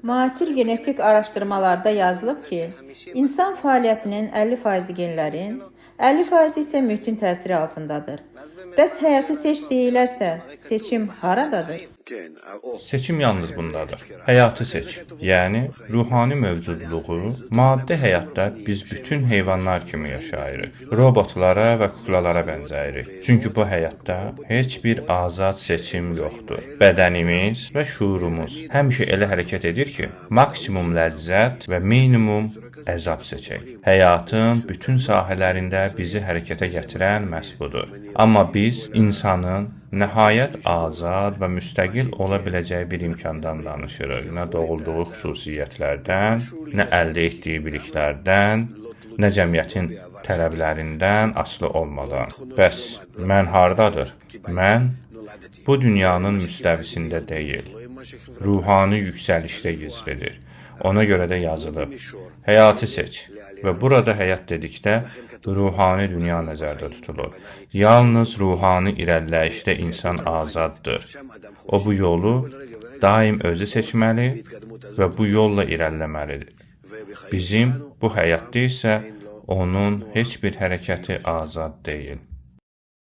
Müasir genetik araşdırmalarda yazılıb ki, insan fəaliyyətinin 50% genlərin, 50% isə mühitin təsiri altındadır. Bəs həyatı seç deyilərsə, seçim haradadır? Seçim yalnız bundadır. Həyatı seç. Yəni, ruhani mövcudluğu, maddi həyatda biz bütün heyvanlar kimi yaşayırıq. Robotlara və kuklalara bənzəyirik. Çünki bu həyatda heç bir azad seçim yoxdur. Bədənimiz və şuurumuz həmişə elə hərəkət edir ki, maksimum ləzzət və minimum əzab seçək. Həyatın bütün sahələrində bizi hərəkətə gətirən məhz budur. Amma biz insanın nəhayət azad və müstəqil ola biləcəyi bir imkandan danışırıq. Nə doğulduğu xüsusiyyətlərdən, nə əldə etdiyi biliklərdən, nə cəmiyyətin tələblərindən asılı olmadan. Bəs mən hardadır? Mən bu dünyanın müstəvisində deyil, ruhani yüksəlişdə gizlidir. Ona görə də yazılıb, həyatı seç və burada həyat dedikdə ruhani dünya nəzərdə tutulur. Yalnız ruhani irəliləyişdə insan azaddır. O bu yolu daim özü seçməli və bu yolla irəliləməlidir. Bizim bu həyatda isə onun heç bir hərəkəti azad deyil.